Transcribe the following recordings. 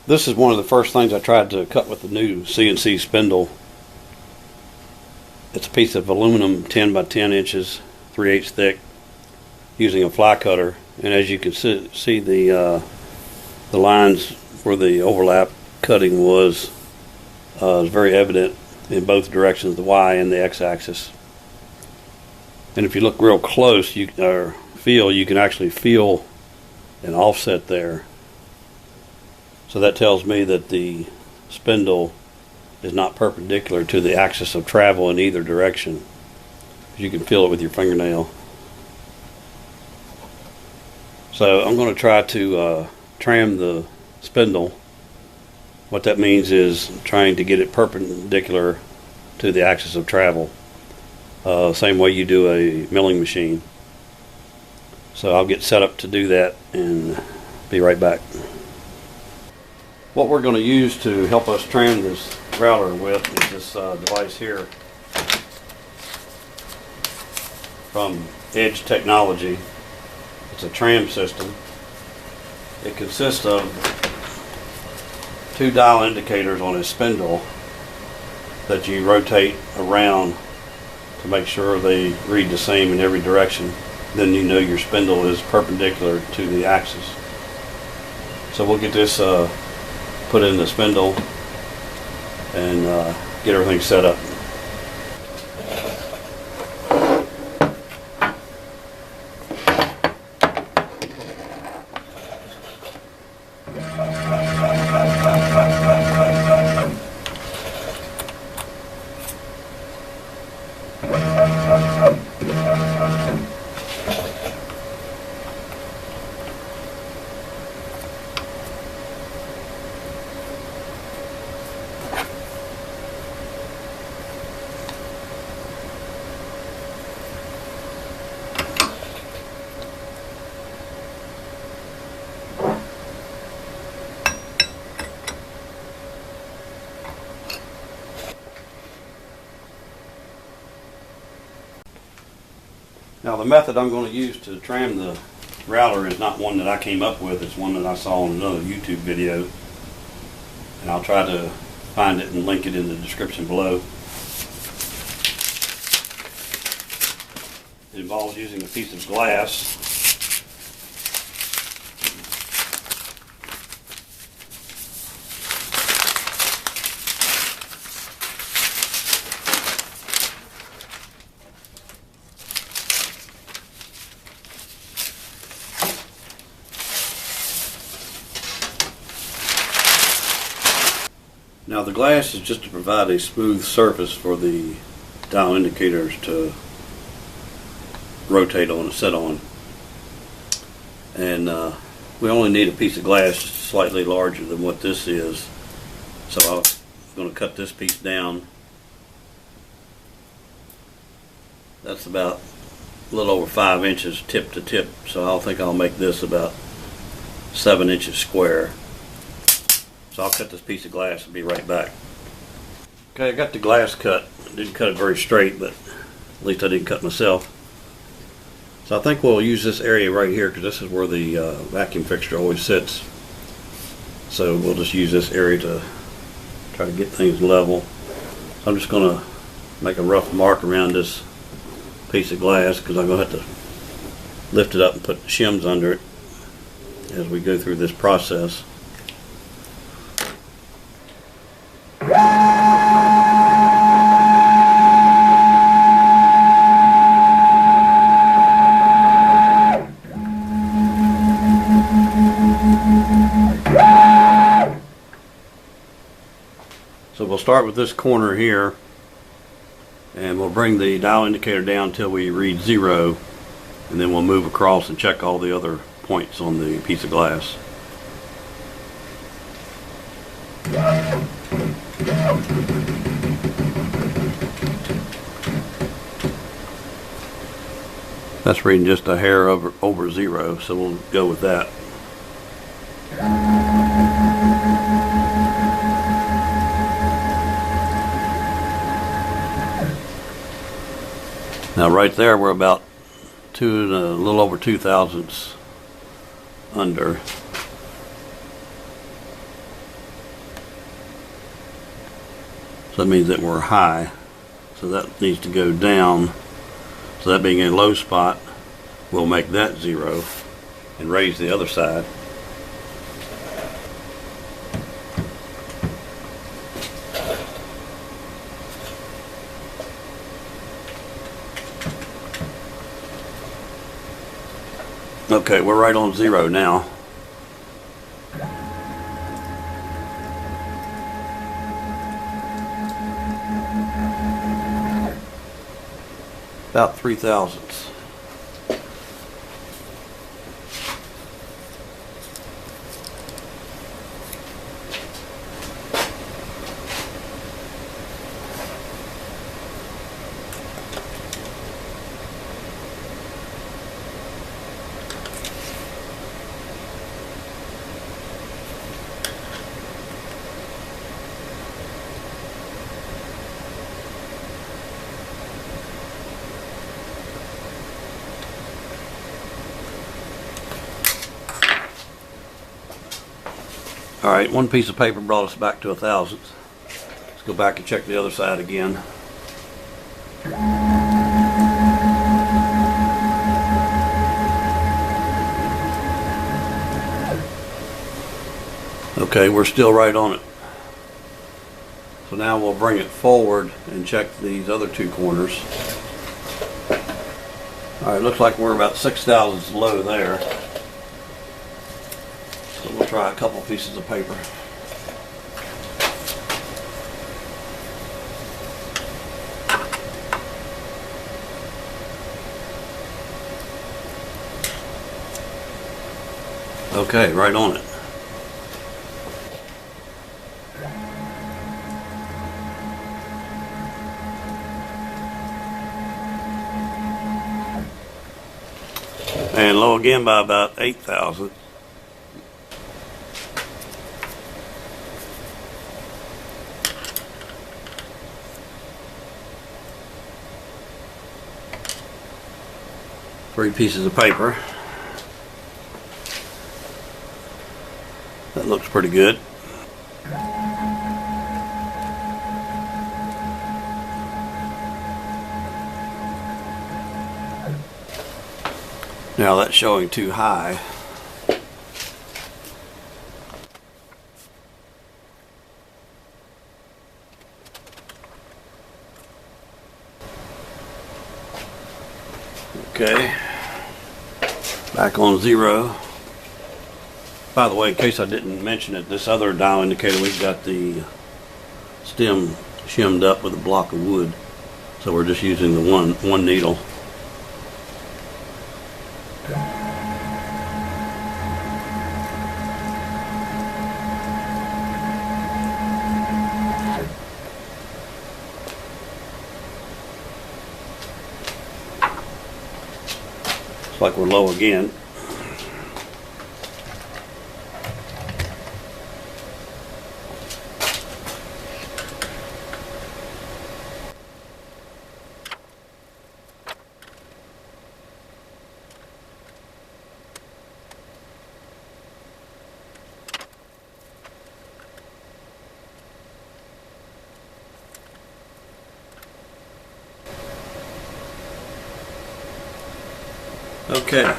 This is one of the first things I tried to cut with the new CNC spindle. It's a piece of aluminum 10 by 10 inches, 3/8 thick, using a fly cutter. And as you can see the lines where the overlap cutting was very evident in both directions, the Y and the X axis. And if you look real close, you can actually feel an offset there. So that tells me that the spindle is not perpendicular to the axis of travel in either direction. You can feel it with your fingernail. So I'm going to try to tram the spindle. What that means is trying to get it perpendicular to the axis of travel. Same way you do a milling machine. So I'll get set up to do that and be right back. What we're going to use to help us tram this router with is this device here from Edge Technology. It's a tram system. It consists of 2 dial indicators on a spindle that you rotate around to make sure they read the same in every direction. Then you know your spindle is perpendicular to the axis. So we'll get this put in the spindle and get everything set up. Now the method I'm going to use to tram the router is not one that I came up with, it's one that I saw on another YouTube video. And I'll try to find it and link it in the description below. It involves using a piece of glass. Now the glass is just to provide a smooth surface for the dial indicators to rotate on and set on. And we only need a piece of glass slightly larger than what this is. So I'm going to cut this piece down. That's about a little over 5 inches tip to tip. So I think I'll make this about 7 inches square. So I'll cut this piece of glass and be right back. Okay, I got the glass cut. I didn't cut it very straight, but at least I didn't cut myself. So I think we'll use this area right here because this is where the vacuum fixture always sits. So we'll just use this area to try to get things level. So I'm just going to make a rough mark around this piece of glass because I'm going to have to lift it up and put shims under it as we go through this process. So we'll start with this corner here and we'll bring the dial indicator down until we read 0, and then we'll move across and check all the other points on the piece of glass. That's reading just a hair over 0, so we'll go with that. Now right there we're about a little over 2 thousandths under. So that means that we're high. So that needs to go down. So that being a low spot, we'll make that 0 and raise the other side. Okay, we're right on 0 now. About 3/1000ths. All right, one piece of paper brought us back to 1/1000th. Let's go back and check the other side again. Okay, we're still right on it. So now we'll bring it forward and check these other two corners. All right, looks like we're about 6/1000ths low there. So we'll try a couple pieces of paper. Okay, right on it. And low again by about 8/1000. Three pieces of paper. That looks pretty good. Now that's showing too high. Okay, back on 0. By the way, in case I didn't mention it, this other dial indicator, we've got the stem shimmed up with a block of wood. So we're just using the one needle. Looks like we're low again. Okay.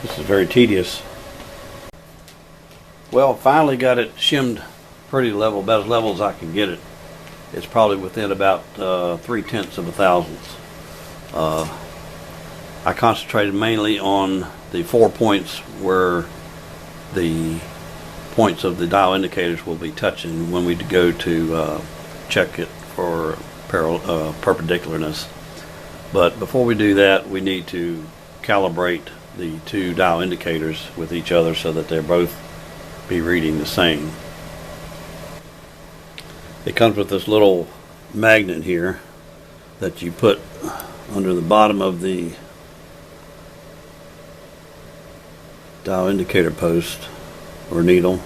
This is very tedious. Well, finally got it shimmed pretty level, about as level as I can get it. It's probably within about 3/10 of a thousandth. I concentrated mainly on the 4 points where the points of the dial indicators will be touching when we go to check it for perpendicularness. But before we do that, we need to calibrate the two dial indicators with each other so that they'll both be reading the same. It comes with this little magnet here that you put under the bottom of the dial indicator post or needle,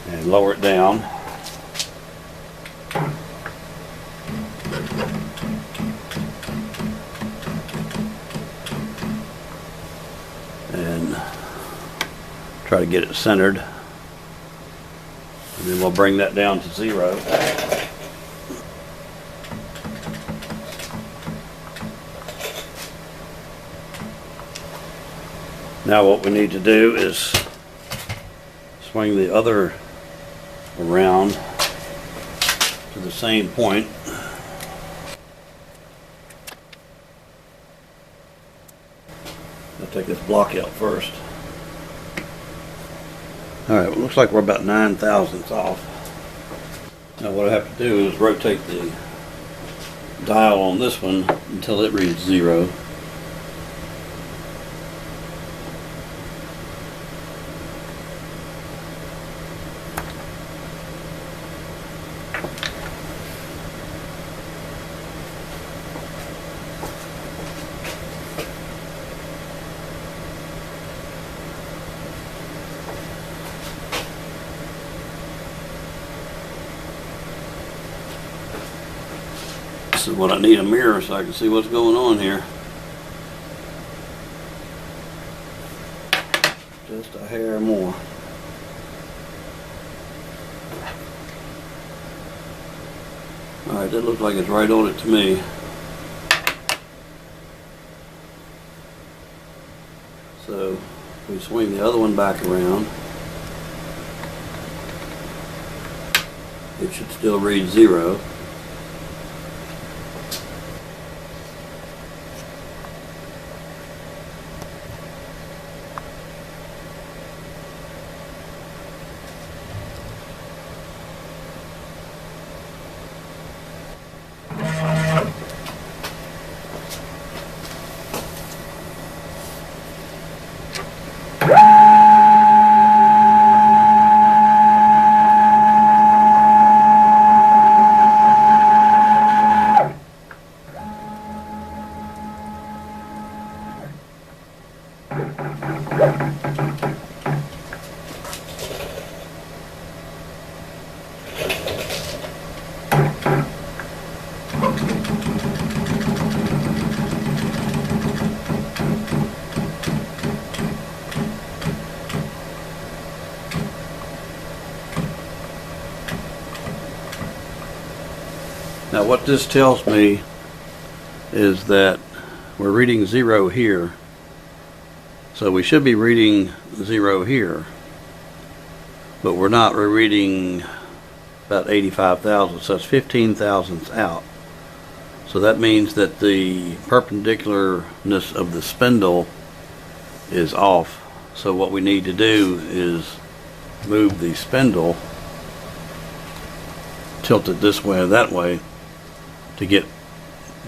and lower it down. And try to get it centered. And then we'll bring that down to 0. Now what we need to do is swing the other around to the same point. I'll take this block out first. Alright, well, looks like we're about 9 thousandths off. Now what I have to do is rotate the dial on this one until it reads 0. This is what I need, a mirror so I can see what's going on here. Just a hair more. Alright, that looks like it's right on it to me. So we swing the other one back around. It should still read 0. Now what this tells me is that we're reading 0 here, so we should be reading 0 here, but we're not. We're reading about 85 thousandths, so that's 15 thousandths out. So that means that the perpendicularness of the spindle is off. So what we need to do is move the spindle, tilt it this way or that way, to get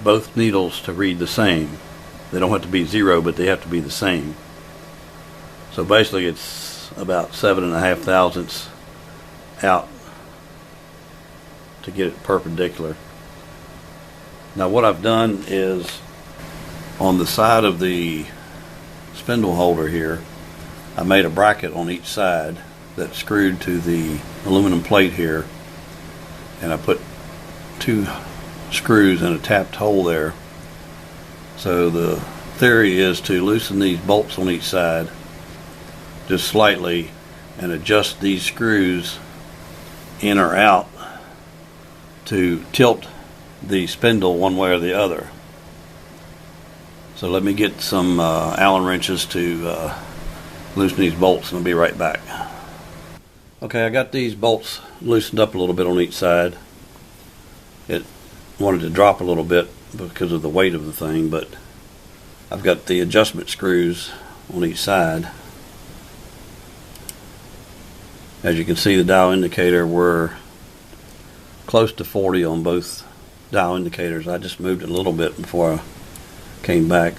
both needles to read the same. They don't have to be 0, but they have to be the same. So basically it's about 7.5 thousandths out to get it perpendicular. Now what I've done is on the side of the spindle holder here, I made a bracket on each side that's screwed to the aluminum plate here, and I put 2 screws in a tapped hole there. So the theory is to loosen these bolts on each side just slightly and adjust these screws in or out to tilt the spindle one way or the other. So let me get some Allen wrenches to loosen these bolts, and I'll be right back. Okay, I got these bolts loosened up a little bit on each side. It wanted to drop a little bit because of the weight of the thing, but I've got the adjustment screws on each side. As you can see, the dial indicator, we're close to 40 on both dial indicators. I just moved it a little bit before I came back.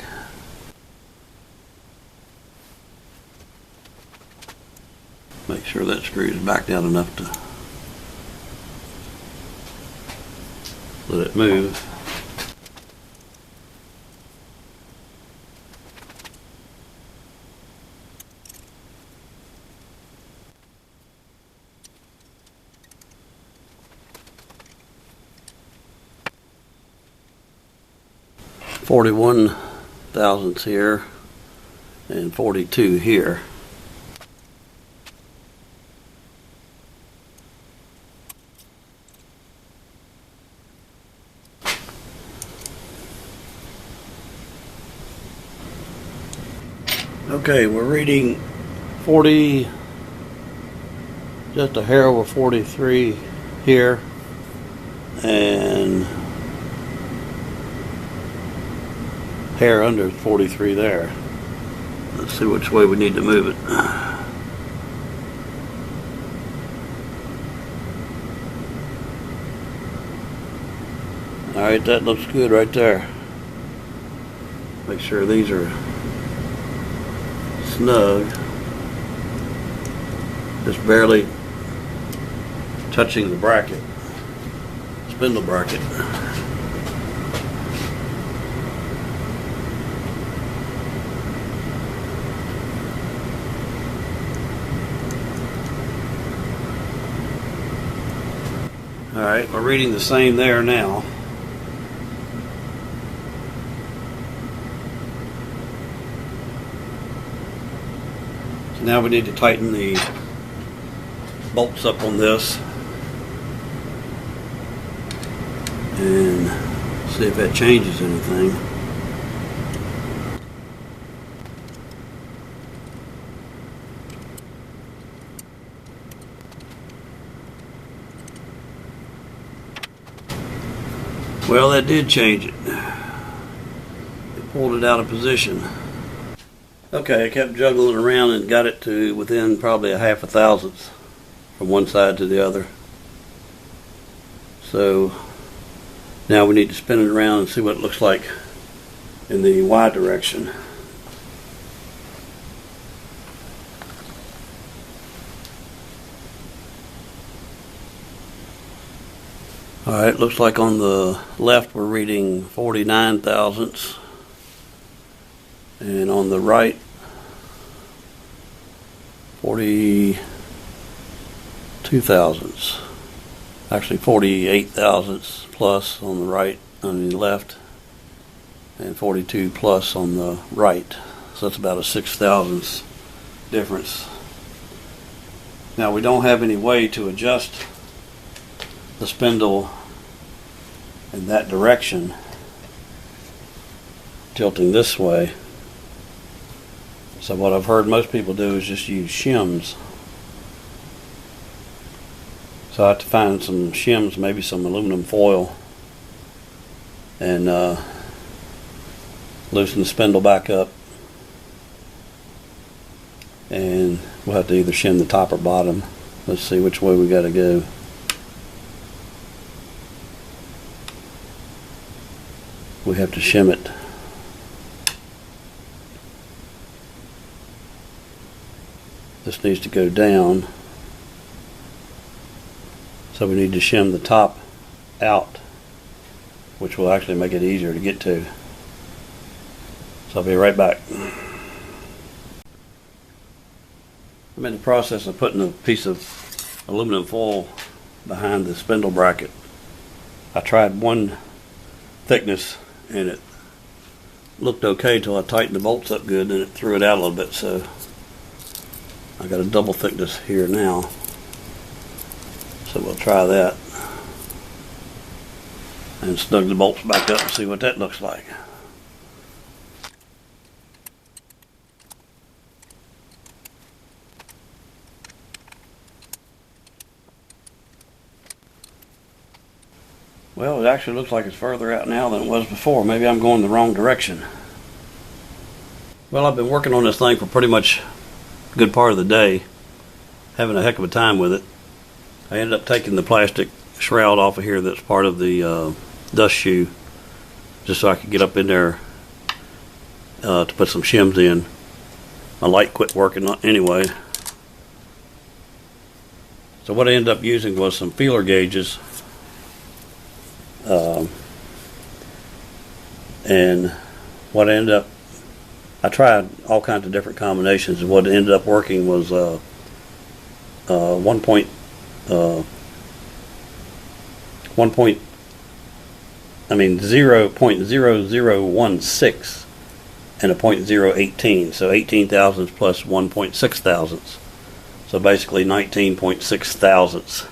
Make sure that screw is back down enough to let it move. 41 thousandths here and 42 here. Okay, we're reading 40, just a hair over 43 here, and hair under 43 there. Let's see which way we need to move it. Alright, that looks good right there. Make sure these are snug, just barely touching the bracket, spindle bracket. Alright, we're reading the same there now. Now we need to tighten the bolts up on this and see if that changes anything. Well, that did change it. It pulled it out of position. Okay, I kept juggling around and got it to within probably a half a thousandth from one side to the other. So now we need to spin it around and see what it looks like in the Y direction. Alright, looks like on the left we're reading 49 thousandths. And on the right, 42 thousandths. Actually 48 thousandths plus on the right, on the left, and 42 plus on the right. So that's about a 6 thousandths difference. Now we don't have any way to adjust the spindle in that direction, tilting this way. So what I've heard most people do is just use shims. So I have to find some shims, maybe some aluminum foil, and loosen the spindle back up. And we'll have to either shim the top or bottom. Let's see which way we got to go. We have to shim it. This needs to go down, so we need to shim the top out, which will actually make it easier to get to. So I'll be right back. I'm in the process of putting a piece of aluminum foil behind the spindle bracket. I tried one thickness and it looked okay till I tightened the bolts up good, and it threw it out a little bit, so I got a double thickness here now, so we'll try that and snug the bolts back up and see what that looks like. Well, it actually looks like it's further out now than it was before. Maybe I'm going the wrong direction. Well, I've been working on this thing for pretty much a good part of the day, having a heck of a time with it. I ended up taking the plastic shroud off of here that's part of the dust shoe, just so I could get up in there to put some shims in. My light quit working anyway. So what I ended up using was some feeler gauges, and what I ended up, I tried all kinds of different combinations, and what ended up working was 1.9 0.0016 and a 0.018. So 18 thousandths plus 1.6 thousandths. So basically 19.6 thousandths.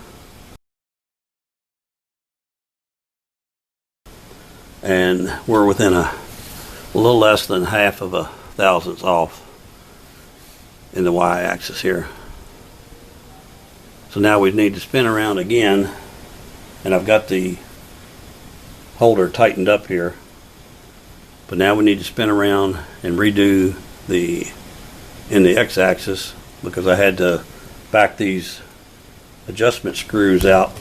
And we're within a little less than half of a thousandths off in the y-axis here. So now we need to spin around again, and I've got the holder tightened up here, but now we need to spin around and redo in the x-axis, because I had to back these adjustment screws out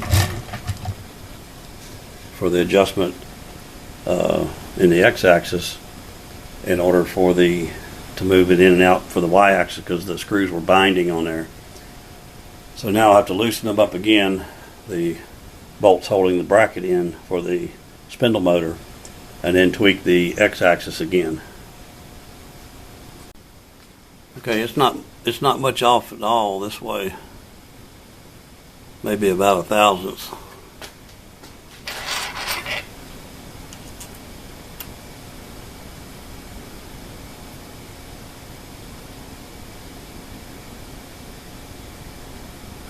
for the adjustment in the x-axis in order for to move it in and out for the y-axis, because the screws were binding on there. So now I have to loosen them up again, the bolts holding the bracket in for the spindle motor, and then tweak the x-axis again. Okay, it's not much off at all this way. Maybe about a thousandth.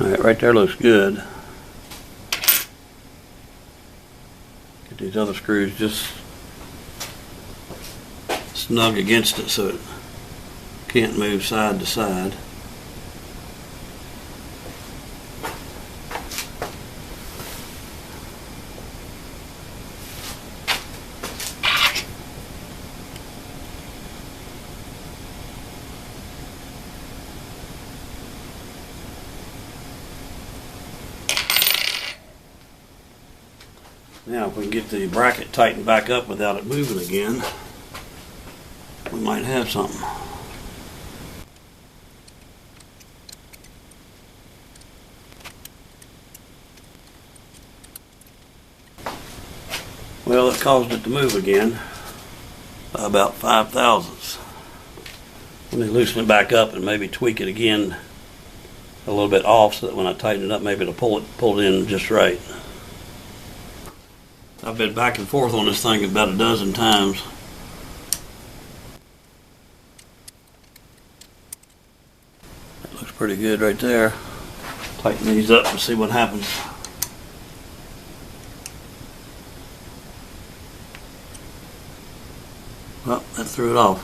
Alright, right there looks good. Get these other screws just snug against it so it can't move side to side. Now if we can get the bracket tightened back up without it moving again, we might have something. Well, it caused it to move again by about 5 thousandths. Let me loosen it back up and maybe tweak it again a little bit off, so that when I tighten it up, maybe it'll pull it in just right. I've been back and forth on this thing about a dozen times. That looks pretty good right there. Tighten these up and see what happens. Well, that threw it off.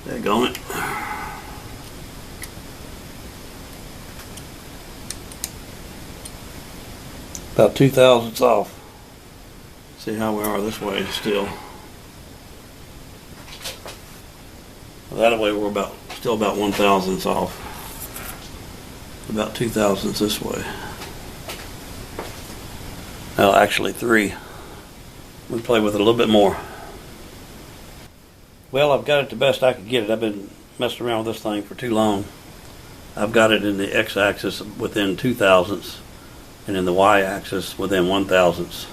Daggone it. About 2 thousandths off. See how we are this way still. Well, that way we're still about 1 thousandths off. About 2 thousandths this way. Well, actually 3. We'll play with it a little bit more. Well, I've got it the best I could get it. I've been messing around with this thing for too long. I've got it in the x-axis within 2 thousandths, and in the y-axis within 1 thousandths.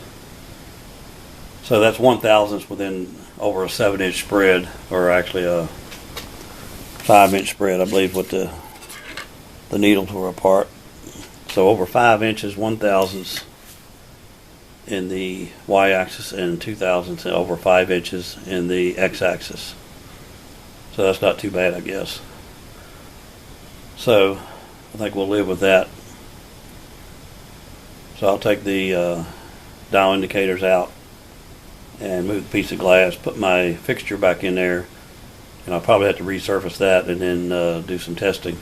So that's 1 thousandths within over a 7-inch spread, or actually a 5-inch spread, I believe, what the needles were apart. So over 5 inches, 1 thousandths in the y-axis, and 2 thousandths over 5 inches in the x-axis. So that's not too bad, I guess. So I think we'll live with that. So I'll take the dial indicators out and move the piece of glass, put my fixture back in there, and I'll probably have to resurface that and then do some testing.